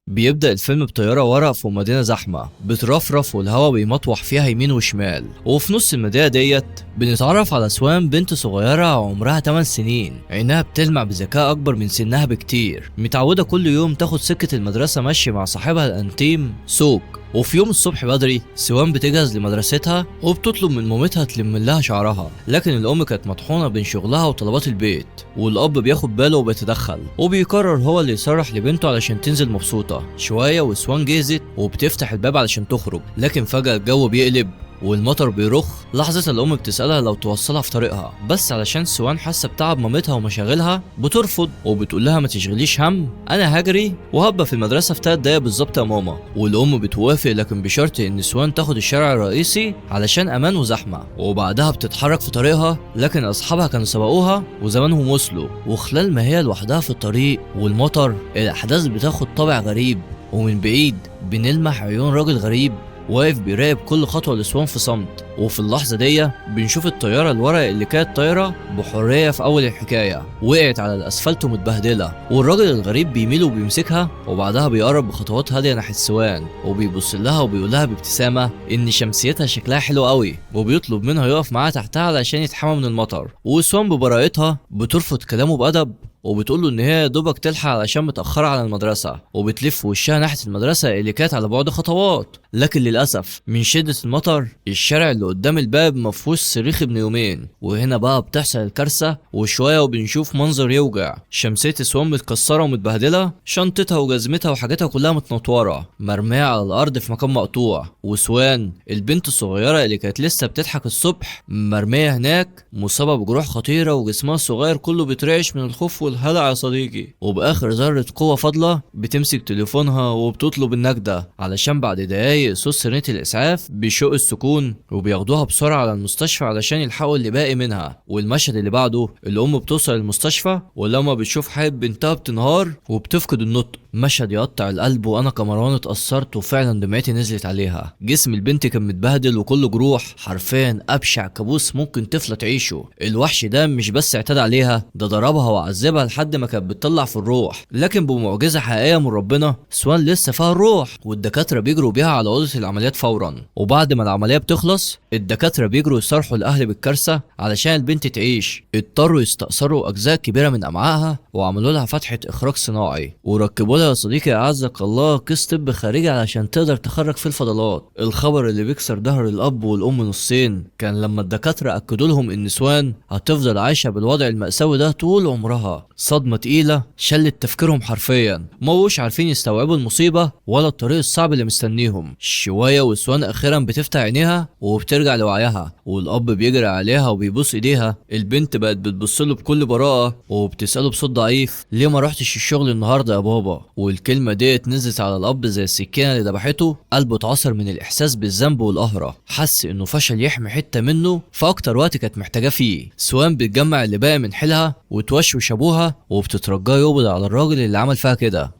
بيبدأ الفيلم بطيارة ورق في مدينة زحمة بترفرف والهواء بيمطوح فيها يمين وشمال، وفي نص المدينة ديت بنتعرف على سوان، بنت صغيرة عمرها 8 سنين، عينها بتلمع بذكاء أكبر من سنها بكتير، متعودة كل يوم تاخد سكة المدرسة ماشية مع صاحبها الأنتيم سوك. وفي يوم الصبح بدري سوان بتجهز لمدرستها وبتطلب من مامتها تلم لها شعرها، لكن الأم كانت مطحونة بين شغلها وطلبات البيت، والأب بياخد باله وبيتدخل وبيقرر هو اللي يصرح لبنته علشان تنزل مبسوطة شوية. وسوان جهزت وبتفتح الباب علشان تخرج، لكن فجأة الجو بيقلب والمطر بيرخ. لحظة الأم بتسألها لو توصلها في طريقها، بس علشان سوان حاسة بتعب مامتها ومشاغلها بترفض وبتقول لها ما تشغليش هم، أنا هجري وهبقى في المدرسة في 3 دقايق بالظبط يا ماما. والأم بتوافق لكن بشرط إن سوان تاخد الشارع الرئيسي علشان أمان وزحمة، وبعدها بتتحرك في طريقها، لكن أصحابها كانوا سبقوها وزمانهم وصلوا. وخلال ما هي لوحدها في الطريق والمطر، الأحداث بتاخد طابع غريب، ومن بعيد بنلمح عيون راجل غريب واقف بيراقب كل خطوة لسوان في صمت. وفي اللحظة دي بنشوف الطيارة الورق اللي كانت طايرة بحرية في أول الحكاية وقعت على الأسفلت ومتبهدلة، والراجل الغريب بيميل وبيمسكها، وبعدها بيقرب بخطوات هادية ناحية سوان وبيبص لها وبيقول لها بابتسامة إن شمسيتها شكلها حلو قوي، وبيطلب منها يقف معاها تحتها علشان يتحمى من المطر. وسوان ببراءتها بترفض كلامه بأدب وبتقول له ان هي يا دوبك تلحق علشان متاخره على المدرسه، وبتلف وشها ناحيه المدرسه اللي كانت على بعد خطوات. لكن للاسف من شده المطر الشارع اللي قدام الباب مفهوش صريخ ابن يومين، وهنا بقى بتحصل الكارثه. وشويه وبنشوف منظر يوجع، شمسيه سوان متكسره ومتبهدله، شنطتها وجزمتها وحاجاتها كلها متنطوره مرميه على الارض في مكان مقطوع، وسوان البنت الصغيره اللي كانت لسه بتضحك الصبح مرميه هناك مصابه بجروح خطيره، وجسمها الصغير كله بيترعش من الخوف والهلع يا صديقي. وبآخر ذرة قوة فاضلة بتمسك تليفونها وبتطلب النجدة، علشان بعد دقايق صوت سيرة الإسعاف بيشق السكون وبياخدوها بسرعة على المستشفى علشان يلحقوا اللي باقي منها. والمشهد اللي بعده الأم بتوصل المستشفى ولما بتشوف حياة بنتها بتنهار وبتفقد النطق، مشهد يقطع القلب. وانا كمروان اتأثرت وفعلا دمعتي نزلت عليها. جسم البنت كان متبهدل وكله جروح، حرفيا ابشع كابوس ممكن طفلة تعيشه. الوحش ده مش بس اعتدى عليها، ده ضربها وعذبها لحد ما كانت بتطلع في الروح، لكن بمعجزة حقيقية من ربنا سوان لسه فيها الروح، والدكاترة بيجروا بيها على أوضة العمليات فورا. وبعد ما العملية بتخلص الدكاترة بيجروا يصرحوا الأهل بالكارثة علشان البنت تعيش. اضطروا يستأثروا أجزاء كبيرة من أمعائها وعملوا لها فتحة إخراج صناعي، وركبوا لها يا صديقي أعزك الله كيس طب خارجي علشان تقدر تخرج فيه الفضلات. الخبر اللي بيكسر ظهر الأب والأم نصين كان لما الدكاترة أكدوا لهم إن سوان هتفضل عايشة بالوضع المأساوي ده طول عمرها. صدمة تقيلة شلت تفكيرهم حرفيا، موش عارفين يستوعبوا المصيبة ولا الطريق الصعب اللي مستنيهم. شوية وسوان أخيرا بتفتح عينيها وبترجع لوعيها، والأب بيجري عليها وبيبوس إيديها. البنت بقت بتبصله بكل براءة وبتسأله بصوت ضعيف ليه ما رحتش الشغل النهاردة يا بابا. والكلمة ديت نزلت على الأب زي السكينة اللي ذبحته. قلبه اتعصر من الإحساس بالذنب والقهرة، حس إنه فشل يحمي حتة منه في أكتر وقت كانت محتاجاه فيه. سوان بتجمع اللي باقي من حيلها وتوشوش أبوها وبتترجاه يقبض على الراجل اللي عمل فيها كده،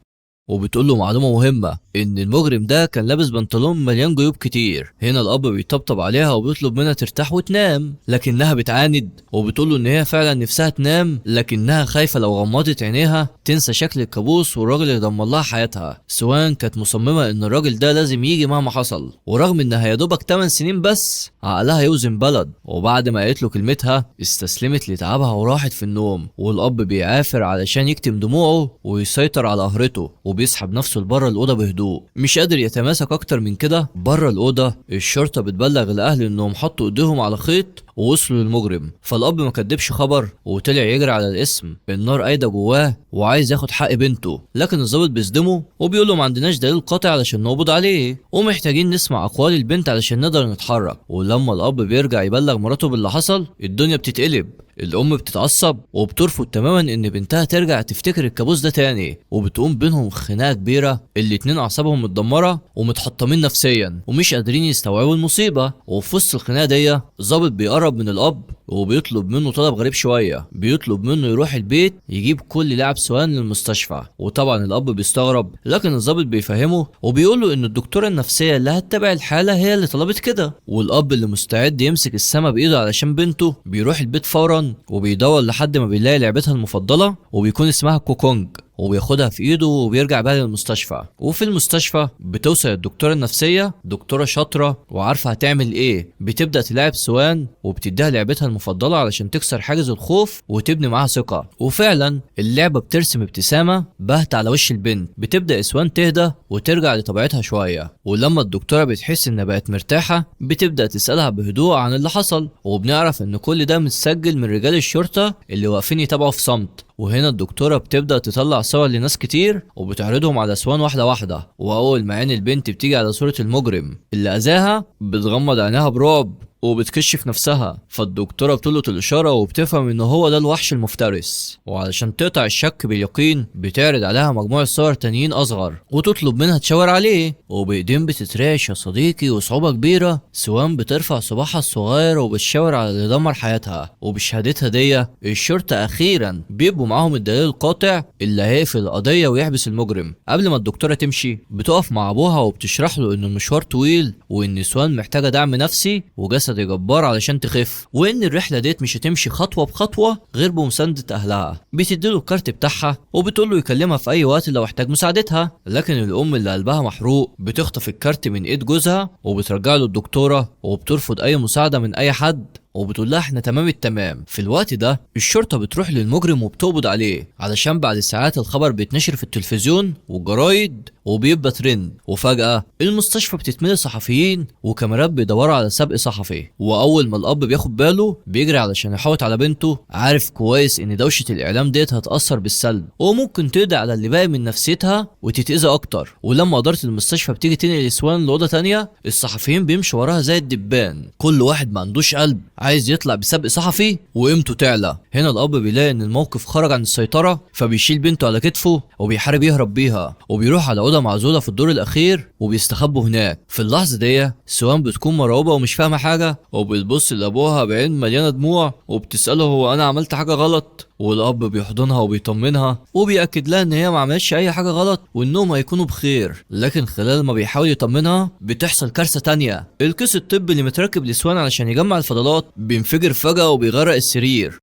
وبتقول له معلومة مهمة ان المجرم ده كان لابس بنطلون مليان جيوب كتير. هنا الاب بيطبطب عليها وبيطلب منها ترتاح وتنام، لكنها بتعاند وبتقول له ان هي فعلا نفسها تنام، لكنها خايفة لو غمضت عينيها تنسى شكل الكابوس والراجل اللي دمر لها حياتها. سوان كانت مصممة ان الراجل ده لازم يجي مهما حصل، ورغم انها يا دوبك 8 سنين بس عقلها يوزن بلد. وبعد ما قالت له كلمتها استسلمت لتعبها وراحت في النوم. والاب بيعافر علشان يكتم دموعه ويسيطر على قهرته، وبيسحب نفسه لبره الأوضة بهدوء مش قادر يتماسك أكتر من كده. بره الأوضة الشرطة بتبلغ الأهل إنهم حطوا إيديهم على خيط ووصلوا للمجرم، فالأب ما كدبش خبر وطلع يجري على الاسم. النار قايدة جواه وعايز ياخد حق بنته، لكن الضابط بيصدمه وبيقول له ما عندناش دليل قاطع علشان نقبض عليه، ومحتاجين نسمع أقوال البنت علشان نقدر نتحرك. ولما الأب بيرجع يبلغ مراته باللي حصل الدنيا بتتقلب. الأم بتتعصب وبترفض تماما إن بنتها ترجع تفتكر الكابوس ده تاني، وبتقوم بينهم خناقة كبيرة. الاتنين أعصابهم متدمرة ومتحطمين نفسيا ومش قادرين يستوعبوا المصيبة. وفي وسط الخناقة دي الضابط بيقرب من الأب وبيطلب منه طلب غريب شوية، بيطلب منه يروح البيت يجيب كل لاعب سوان للمستشفى. وطبعا الأب بيستغرب، لكن الضابط بيفهمه وبيقوله إن الدكتورة النفسية اللي هتتابع الحالة هي اللي طلبت كده. والأب اللي مستعد يمسك السما بإيده علشان بنته بيروح البيت فورا وبيدور لحد ما بيلاقي لعبتها المفضلة وبيكون اسمها كوكونج. وبياخدها في ايده وبيرجع بيها للمستشفى. وفي المستشفى بتوصل الدكتورة النفسية، دكتورة شاطرة وعارفة هتعمل ايه. بتبدأ تلاعب سوان وبتديها لعبتها المفضلة علشان تكسر حاجز الخوف وتبني معاها ثقة. وفعلا اللعبة بترسم ابتسامة باهتة على وش البنت. بتبدأ سوان تهدى وترجع لطبيعتها شوية. ولما الدكتورة بتحس انها بقت مرتاحة بتبدأ تسألها بهدوء عن اللي حصل، وبنعرف ان كل ده متسجل من رجال الشرطة اللي واقفين يتابعوا في صمت. وهنا الدكتورة بتبدأ تطلع صور لناس كتير وبتعرضهم على سوان واحدة واحدة. وأول ما عين البنت بتيجي على صورة المجرم اللي أذاها بتغمض عينيها برعب وبتكشف نفسها. فالدكتورة بتلقط الإشارة وبتفهم إن هو ده الوحش المفترس، وعلشان تقطع الشك باليقين بتعرض عليها مجموعة صور تانيين أصغر وتطلب منها تشاور عليه. وبإيدين بتترعش يا صديقي وصعوبة كبيرة سوان بترفع صباعها الصغير وبتشاور على اللي دمر حياتها. وبشهادتها دي الشرطة أخيرا بيبقوا معاهم الدليل القاطع اللي هيقفل القضية ويحبس المجرم. قبل ما الدكتورة تمشي بتقف مع أبوها وبتشرح له إن المشوار طويل وإن سوان محتاجة دعم نفسي وجسد جبار علشان تخف، وان الرحله ديت مش هتمشي خطوه بخطوه غير بمسانده اهلها. بتديله الكارت بتاعها وبتقول له يكلمها في اي وقت لو احتاج مساعدتها. لكن الام اللي قلبها محروق بتخطف الكارت من ايد جوزها وبترجع له الدكتوره وبترفض اي مساعده من اي حد وبتقول لها احنا تمام التمام. في الوقت ده الشرطه بتروح للمجرم وبتقبض عليه علشان بعد ساعات الخبر بيتنشر في التلفزيون والجرايد وبيبقى ترند. وفجأة المستشفى بتتملي صحفيين وكاميرات بيدوروا على سبق صحفي. واول ما الاب بياخد باله بيجري علشان يحوط على بنته، عارف كويس ان دوشه الاعلام ديت هتاثر بالسلب وممكن تقضي على اللي باقي من نفسيتها وتتاذى اكتر. ولما اداره المستشفى بتيجي تنقل سوان لاوضه تانية الصحفيين بيمشوا وراها زي الدبان، كل واحد ما عندوش قلب عايز يطلع بسبق صحفي وقيمته تعلى. هنا الاب بيلاقي ان الموقف خرج عن السيطره فبيشيل بنته على كتفه وبيحارب يهرب بيها وبيروح على اوضه معزوله في الدور الاخير وبيستخبوا هناك. في اللحظه دي سوان بتكون مرعوبه ومش فاهمه حاجه وبتبص لابوها بعين مليانه دموع وبتساله هو انا عملت حاجه غلط؟ والاب بيحضنها وبيطمنها وبيأكد لها ان هي ما عملتش اي حاجه غلط وانهم هيكونوا بخير. لكن خلال ما بيحاول يطمنها بتحصل كارثه تانية. الكيس الطبي اللي متركب لسوان علشان يجمع الفضلات بينفجر فجاه وبيغرق السرير.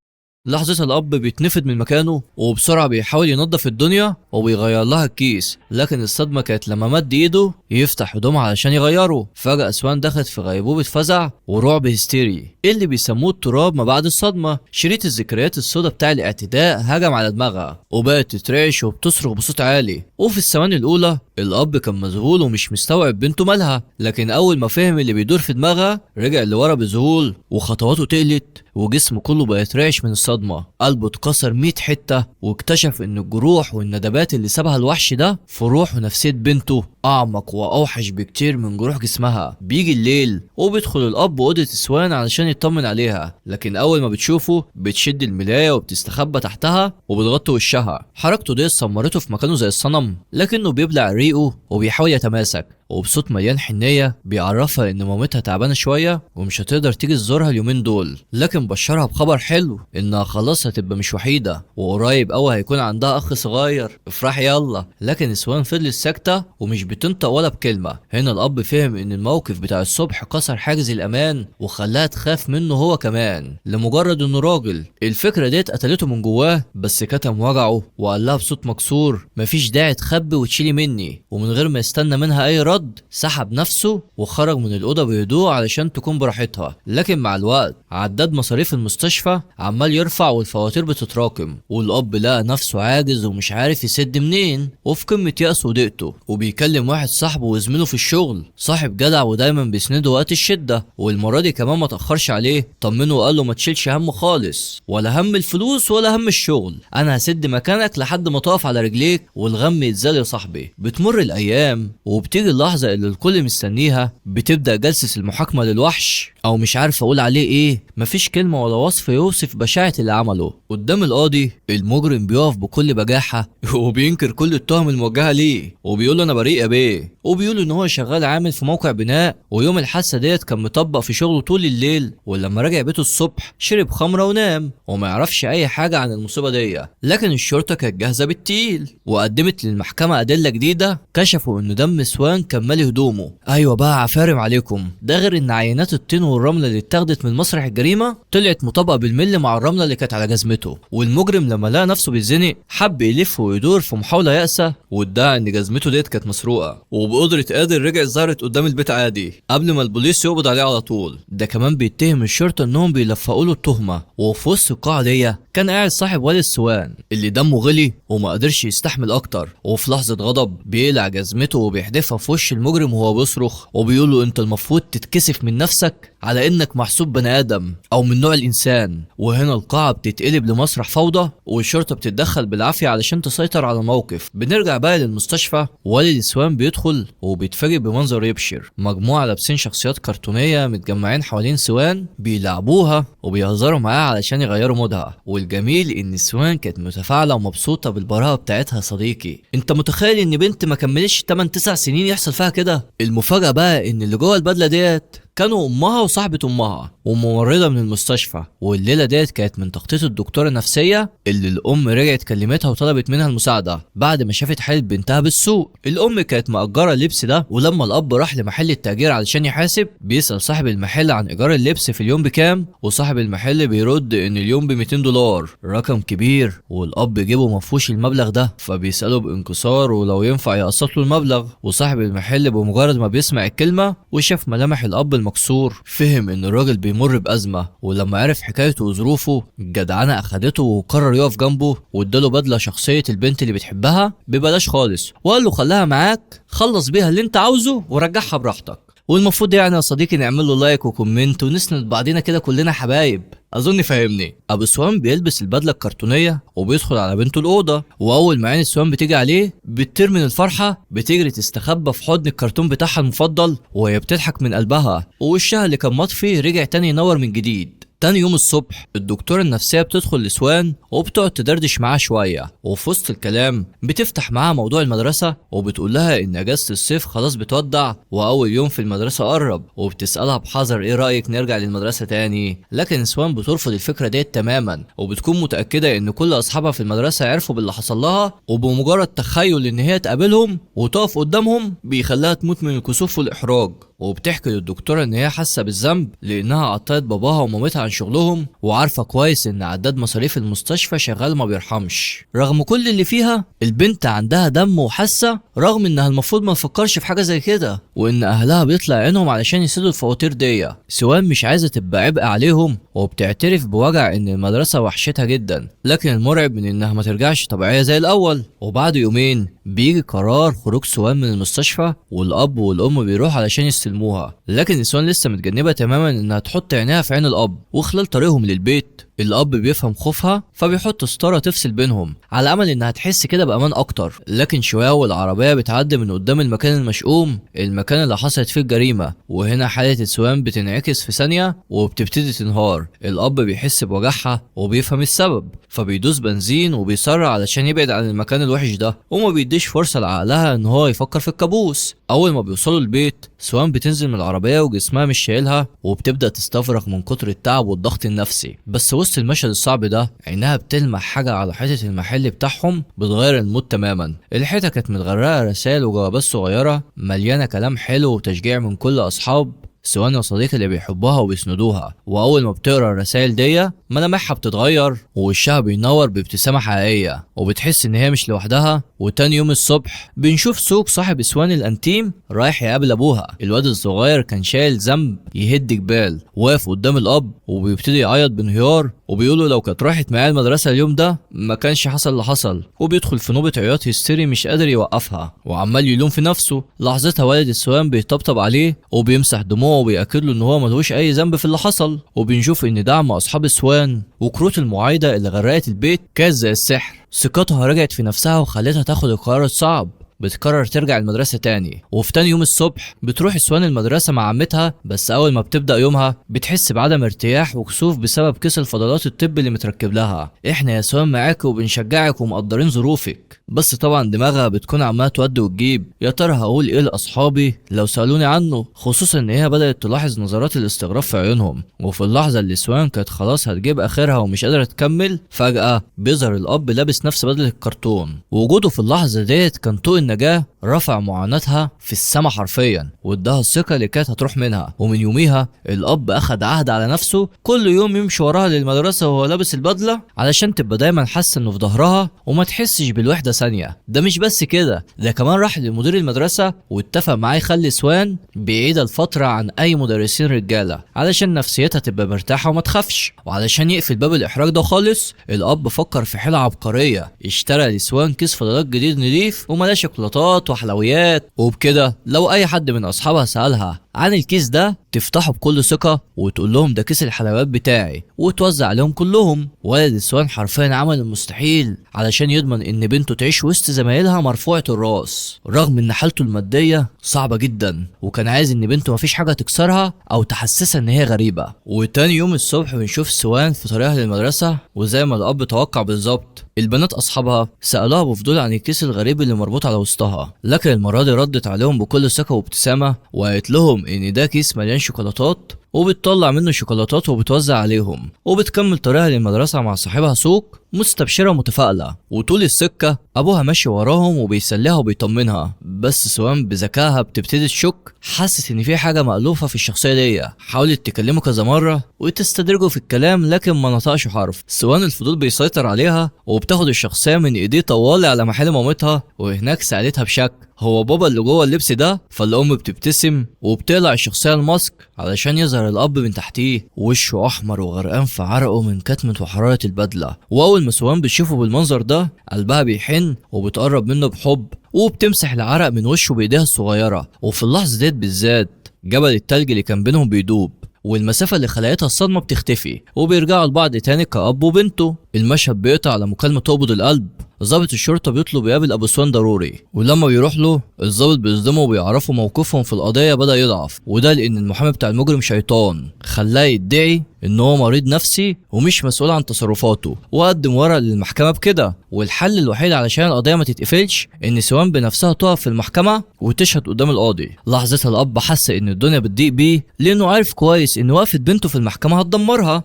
لحظتها الاب بيتنفض من مكانه وبسرعه بيحاول ينظف الدنيا وبيغير لها الكيس، لكن الصدمه كانت لما مد ايده يفتح هدومها علشان يغيره. فجاه سوان دخلت في غيبوبه فزع ورعب هستيري اللي بيسموه التراب ما بعد الصدمه. شريط الذكريات السوداء بتاع الاعتداء هجم على دماغها وبقت تترعش وبتصرخ بصوت عالي. وفي الثواني الاولى الاب كان مذهول ومش مستوعب بنته مالها، لكن اول ما فهم اللي بيدور في دماغها رجع لورا بذهول وخطواته تقلت وجسمه كله بقى يترعش من الصدمه. قلبه اتكسر 100 حته واكتشف ان الجروح والندبات اللي سابها الوحش ده في روح ونفسيه بنته اعمق واوحش بكتير من جروح جسمها. بيجي الليل وبيدخل الاب اوضه سوان علشان يطمن عليها، لكن اول ما بتشوفه بتشد الملايه وبتستخبى تحتها وبتغطي وشها. حركته دي سمرته في مكانه زي الصنم، لكنه بيبلع ريقه وبيحاول يتماسك وبصوت مليان حنيه بيعرفها ان مامتها تعبانه شويه ومش هتقدر تيجي تزورها اليومين دول، لكن بشرها بخبر حلو انها خلاص هتبقى مش وحيده وقريب قوي هيكون عندها اخ صغير. افرحي يلا. لكن سوان فضلت ساكته ومش بتنطق ولا بكلمه. هنا الاب فهم ان الموقف بتاع الصبح كسر حاجز الامان وخلاها تخاف منه هو كمان لمجرد انه راجل. الفكره ديت قتلته من جواه بس كتم وجعه وقال لها بصوت مكسور مفيش داعي تخبي وتشيلي مني. ومن غير ما يستنى منها اي رد سحب نفسه وخرج من الأوضة بهدوء علشان تكون براحتها. لكن مع الوقت عداد مصاريف المستشفى عمال يرفع والفواتير بتتراكم والأب لقى نفسه عاجز ومش عارف يسد منين وفي قمة يأسه وضيقته. وبيكلم واحد صاحبه وزميله في الشغل صاحب جدع ودايما بيسنده وقت الشدة، والمرة دي كمان ما تأخرش عليه طمنه وقال له ما تشيلش هم خالص ولا هم الفلوس ولا هم الشغل، أنا هسد مكانك لحد ما تقف على رجليك والغم يتزال يا صاحبي. بتمر الأيام وبتيجي اللحظة اللي الكل مستنيها. بتبدأ جلسة المحاكمة للوحش او مش عارف اقول عليه ايه، مفيش كلمة ولا وصف يوصف بشاعة اللي عمله. قدام القاضي المجرم بيقف بكل بجاحة وبينكر كل التهم الموجهة ليه وبيقول له انا بريء يا بيه، وبيقول ان هو شغال عامل في موقع بناء ويوم الحادثة ديت كان مطبق في شغله طول الليل، ولما رجع بيته الصبح شرب خمرة ونام وما يعرفش اي حاجة عن المصيبة دي. لكن الشرطة كانت جاهزة بالتقيل وقدمت للمحكمة ادلة جديدة كشفوا ان دم سوان كان مالي هدومه. ايوه بقى عفارم عليكم، ده غير ان عينات الطين والرملة اللي اتاخدت من مسرح الجريمة طلعت مطابقة بالملي مع الرملة اللي كانت على جزمته. والمجرم لما لقى نفسه بيتزنق حب يلف ويدور في محاولة يأسة، وادعى ان جزمته ديت كانت مسروقة، وبقدرة قادر رجعت ظهرت قدام البيت عادي قبل ما البوليس يقبض عليه على طول. ده كمان بيتهم الشرطة انهم بيلفقوا له التهمة. وفي وسط القاعة دي كان قاعد صاحب والد سوان اللي دمه غلي وما قدرش يستحمل اكتر، وفي لحظة غضب بيقلع جزمته وبيحدفها في وش المجرم وهو بيصرخ وبيقول له انت المفروض تتكسف من نفسك على انك محسوب بني ادم او من نوع الانسان. وهنا القاعة بتتقلب لمسرح فوضى والشرطة بتتدخل بالعافية علشان تسيطر على الموقف. بنرجع بقى للمستشفى، والد سوان بيدخل وبيتفاجئ بمنظر يبشر. مجموعة لابسين شخصيات كرتونية متجمعين حوالين سوان بيلعبوها وبيهزروا معاها علشان يغيروا مودها. والجميل ان سوان كانت متفاعلة ومبسوطة بالبراءة بتاعتها. يا صديقي انت متخيل ان بنت ما كملتش 8-9 سنين يحصل فيها كده؟ المفاجأة بقى ان اللي جوه البدلة ديت كانوا امها وصاحبة امها وممرضة من المستشفى. والليلة ديت كانت من تخطيط الدكتورة النفسية اللي الام رجعت كلمتها وطلبت منها المساعدة بعد ما شافت حالة بنتها بالسوق. الام كانت مأجرة اللبس ده، ولما الاب راح لمحل التأجير علشان يحاسب بيسأل صاحب المحل عن ايجار اللبس في اليوم بكام، وصاحب المحل بيرد ان اليوم ب$200، رقم كبير والاب جيبه مفهوش المبلغ ده، فبيسأله بانكسار ولو ينفع يقسط له المبلغ. وصاحب المحل بمجرد ما بيسمع الكلمة وشاف ملامح الاب المكسور فهم ان الراجل بيمر بأزمة. ولما عرف حكايته وظروفه الجدعنة اخدته وقرر يقف جنبه واداله بدلة شخصية البنت اللي بتحبها ببلاش خالص، وقال له خليها معاك خلص بيها اللي انت عاوزه ورجعها براحتك. والمفروض يعني يا صديقي نعمل له لايك وكومنت ونسند بعضينا كده كلنا حبايب. اظن فاهمني. ابو سوان بيلبس البدله الكرتونيه وبيدخل على بنته الاوضه، واول ما عين سوان بتيجي عليه بتطير من الفرحه بتجري تستخبى في حضن الكرتون بتاعها المفضل وهي بتضحك من قلبها، ووشها اللي كان مطفي رجع تاني ينور من جديد. تاني يوم الصبح الدكتورة النفسية بتدخل لسوان وبتقعد تدردش معاه شوية، وفي وسط الكلام بتفتح معاها موضوع المدرسة وبتقول لها ان اجازة الصيف خلاص بتودع واول يوم في المدرسة قرب، وبتسألها بحذر ايه رأيك نرجع للمدرسة تاني. لكن سوان بترفض الفكرة ديت تماما وبتكون متأكدة ان كل اصحابها في المدرسة عرفوا باللي حصل لها، وبمجرد تخيل ان هي تقابلهم وتقف قدامهم بيخليها تموت من الكسوف والاحراج. وبتحكي للدكتورة ان هي حاسة بالذنب لانها عطلت باباها ومامتها عن شغلهم وعارفة كويس ان عداد مصاريف المستشفى شغال ما بيرحمش. رغم كل اللي فيها البنت عندها دم وحاسة، رغم انها المفروض ما تفكرش في حاجة زي كده وان اهلها بيطلع عينهم علشان يسدوا الفواتير دي. سوان مش عايزة تبقى عبء عليهم وبتعترف بوجع ان المدرسة وحشتها جدا، لكن المرعب من انها ما ترجعش طبيعية زي الاول. وبعد يومين بيجي قرار خروج سوان من المستشفى والاب والام بيروحوا علشان يستلموها، لكن سوان لسه متجنبة تماما انها تحط عينيها في عين الاب. وخلال طريقهم للبيت الاب بيفهم خوفها فبيحط ستاره تفصل بينهم على امل انها تحس كده بامان اكتر. لكن شويه والعربيه بتعدي من قدام المكان المشؤوم، المكان اللي حصلت فيه الجريمه، وهنا حاله سوان بتنعكس في ثانيه وبتبتدي تنهار. الاب بيحس بوجعها وبيفهم السبب فبيدوس بنزين وبيسرع علشان يبعد عن المكان الوحش ده وما بيديش فرصه لعقلها ان هو يفكر في الكابوس. اول ما بيوصلوا البيت سوان بتنزل من العربيه وجسمها مش شايلها وبتبدا تستفرغ من كتر التعب والضغط النفسي. بس وسط المشهد الصعب ده عينها بتلمح حاجه على حيطه المحل بتاعهم بتغير المود تماما. الحيطه كانت متغرقه رسائل وجوابات صغيره مليانه كلام حلو وتشجيع من كل اصحاب سوان وصديقي اللي بيحبوها وبيسندوها. واول ما بتقرا الرسائل دي ملامحها بتتغير ووشها بينور بابتسامه حقيقيه وبتحس ان هي مش لوحدها. وتاني يوم الصبح بنشوف سوق صاحب سوان الانتيم رايح يقابل ابوها. الواد الصغير كان شايل ذنب يهد جبال، واقف قدام الاب وبيبتدي يعيط بانهيار وبيقوله لو كانت راحت معاه المدرسه اليوم ده ما كانش حصل اللي حصل، وبيدخل في نوبه عياط هستيري مش قادر يوقفها وعمال يلوم في نفسه. لحظتها والد سوان بيطبطب عليه وبيمسح دموعه وبيأكد له ان هو ملهوش اي ذنب في اللي حصل. وبنشوف ان دعم اصحاب سوان وكروت المعايده اللي غرقت البيت كانت زي السحر. ثقتها رجعت في نفسها وخلتها تاخد القرار الصعب، بتقرر ترجع المدرسة تاني. وفي تاني يوم الصبح بتروح سوان المدرسة مع عمتها، بس أول ما بتبدأ يومها بتحس بعدم ارتياح وكسوف بسبب كسل فضلات الطب اللي متركب لها. احنا يا سوان معاك وبنشجعك ومقدرين ظروفك. بس طبعا دماغها بتكون عمالة تودي وتجيب، يا ترى هقول ايه لاصحابي لو سألوني عنه، خصوصا ان هي بدأت تلاحظ نظرات الاستغراب في عيونهم. وفي اللحظة اللي سوان كانت خلاص هتجيب اخرها ومش قادرة تكمل، فجأة بيظهر الاب لابس نفس بدلة الكرتون. ووجوده في اللحظة ديت كان طوق النجاة، رفع معاناتها في السما حرفيا واداها الثقة اللي كانت هتروح منها. ومن يوميها الاب اخد عهد على نفسه كل يوم يمشي وراها للمدرسة وهو لابس البدلة، علشان تبقى دايما حاسة انه في ظهرها وما تحسش بالوحدة ثانية. ده مش بس كده، ده كمان راح لمدير المدرسة واتفق معاه يخلي سوان بعيدة الفترة عن اي مدرسين رجالة، علشان نفسيتها تبقى مرتاحة وما تخافش. وعلشان يقفل باب الاحراج ده خالص، الاب فكر في حيلة عبقرية، اشترى لسوان كيس فضلات جديد نضيف وملاه شوكولاتات وحلويات. وبكده لو اي حد من اصحابها سألها عن الكيس ده تفتحه بكل ثقة وتقول لهم ده كيس الحلويات بتاعي، وتوزع عليهم كلهم. ولد سوان حرفيا عمل المستحيل علشان يضمن ان بنته تعيش وسط زمايلها مرفوعة الراس، رغم ان حالته المادية صعبة جدا، وكان عايز ان بنته مفيش حاجة تكسرها او تحسسها ان هي غريبة. وتاني يوم الصبح بنشوف سوان في طريقها للمدرسة، وزي ما الاب توقع بالظبط البنات اصحابها سألوها بفضول عن الكيس الغريب اللي مربوط على وسطها، لكن المرة دي ردت عليهم بكل ثقة وابتسامة وقالت لهم ان ده كيس مليان شوكولاتات، وبتطلع منه شوكولاتات وبتوزع عليهم. وبتكمل طريقها للمدرسة مع صاحبها سوق مستبشرة متفائلة. وطول السكة ابوها ماشي وراهم وبيسليها وبيطمنها، بس سوان بذكائها بتبتدي تشك، حست ان في حاجة مألوفة في الشخصية دي. حاولت تكلمه كذا مرة وتستدرجه في الكلام لكن ما نطقش حرف. سوان الفضول بيسيطر عليها وبتاخد الشخصية من ايديه طوالي على محل مامتها، وهناك سألتها بشك هو بابا اللي جوه اللبس ده؟ فالام بتبتسم وبتقلع الشخصيه الماسك علشان يظهر الاب من تحتيه، وشه احمر وغرقان في عرقه من كتمه وحراره البدله. واول ما سوان بتشوفه بالمنظر ده قلبها بيحن وبتقرب منه بحب، وبتمسح العرق من وشه بايديها الصغيره. وفي اللحظه ديت بالذات جبل التلج اللي كان بينهم بيدوب، والمسافة اللي خلقتها الصدمة بتختفي، وبيرجعوا لبعض تاني كأب وبنته. المشهد بيقطع على مكالمة تقبض القلب. ضابط الشرطة بيطلب يقابل أبو سوان ضروري، ولما بيروح له الضابط بيصدمه وبيعرفوا موقفهم في القضية بدأ يضعف، وده لأن المحامي بتاع المجرم شيطان خلاه يدعي إن هو مريض نفسي ومش مسؤول عن تصرفاته، وقدم ورق للمحكمة بكده. والحل الوحيد علشان القضية ما تتقفلش إن سوان بنفسها تقف في المحكمة وتشهد قدام القاضي. لحظتها الأب حس إن الدنيا بتضيق بيه، لأنه عارف كويس إن وقفة بنته في المحكمة هتدمرها،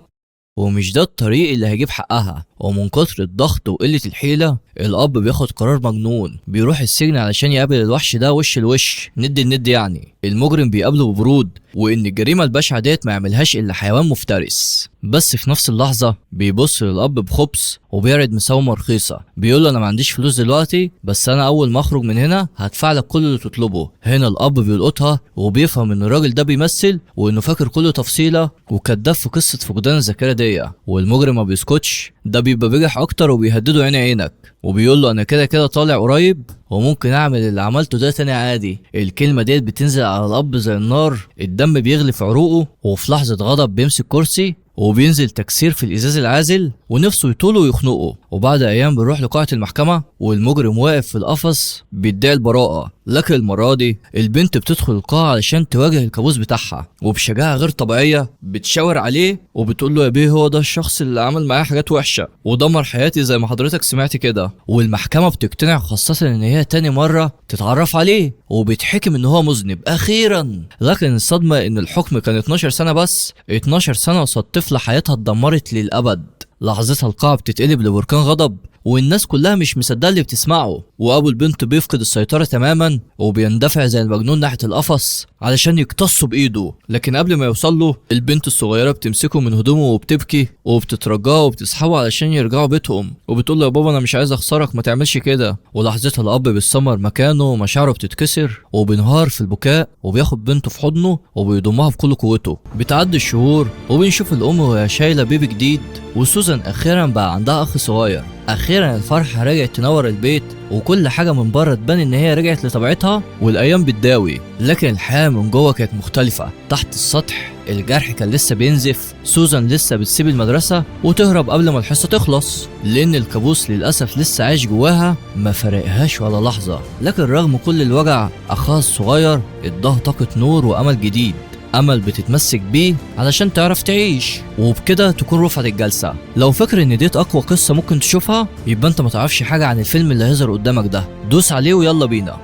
ومش ده الطريق اللي هيجيب حقها. ومن كتر الضغط وقلة الحيلة الأب بياخد قرار مجنون، بيروح السجن علشان يقابل الوحش ده وش لوش، ند الند يعني. المجرم بيقابله ببرود، وإن الجريمة البشعة ديت ما يعملهاش إلا حيوان مفترس. بس في نفس اللحظة بيبص للأب بخبث وبيعرض مساومة رخيصة، بيقول له أنا ما عنديش فلوس دلوقتي، بس أنا أول ما أخرج من هنا هدفع لك كل اللي تطلبه. هنا الأب بيلقطها وبيفهم إن الراجل ده بيمثل، وإنه فاكر كل تفصيلة وكداب في قصة فقدان الذاكرة دي. والمجرم ما بيسكتش، ده بيبقى بيجح أكتر وبيهدده عيني عينك، وبيقول له أنا كده كده طالع قريب وممكن أعمل اللي عملته ده تاني عادي. الكلمة ديت بتنزل على الأب زي النار، الدم بيغلي في عروقه، وفي لحظة غضب بيمسك كرسي وبينزل تكسير في الازاز العازل ونفسه يطوله ويخنقه. وبعد ايام بنروح لقاعة المحكمة والمجرم واقف في القفص بيدعي البراءة، لكن المرة دي البنت بتدخل القاعة علشان تواجه الكابوس بتاعها، وبشجاعة غير طبيعية بتشاور عليه وبتقول له يا بيه هو ده الشخص اللي عمل معايا حاجات وحشة ودمر حياتي زي ما حضرتك سمعت كده. والمحكمة بتقتنع، خاصة ان هي تاني مرة تتعرف عليه، وبتحكم ان هو مذنب اخيرا. لكن الصدمة ان الحكم كان 12 سنة بس، 12 سنة قصاد طفلة حياتها اتدمرت للأبد. لحظتها القاعة بتتقلب لبركان غضب، والناس كلها مش مصدقه اللي بتسمعه، وابو البنت بيفقد السيطره تماما وبيندفع زي المجنون ناحيه القفص علشان يقتصه بايده. لكن قبل ما يوصل له البنت الصغيره بتمسكه من هدومه وبتبكي وبتترجاه وبتسحبه علشان يرجعوا بيتهم، وبتقول له يا بابا انا مش عايز اخسرك، ما تعملش كده. ولحظتها الاب بيتسمر مكانه ومشاعره بتتكسر وبينهار في البكاء، وبياخد بنته في حضنه وبيضمها بكل قوته. بتعدي الشهور وبنشوف الام وهي شايله بيبي جديد، وسوزان اخيرا بقى عندها اخ صغير. اخيرا الفرحه رجعت تنور البيت، وكل حاجه من بره تبان ان هي رجعت لطبيعتها والايام بتداوي. لكن الحياه من جوه كانت مختلفه. تحت السطح الجرح كان لسه بينزف، سوزان لسه بتسيب المدرسه وتهرب قبل ما الحصه تخلص، لان الكابوس للاسف لسه عايش جواها ما فرقهاش ولا لحظه. لكن رغم كل الوجع اخاها الصغير اداها طاقه نور وامل جديد. أمل بتتمسك بيه علشان تعرف تعيش، وبكده تكون رفعت الجلسة. لو فاكر إن ديت أقوى قصة ممكن تشوفها، يبقى أنت متعرفش حاجة عن الفيلم اللي هيظهر قدامك ده. دوس عليه ويلا بينا.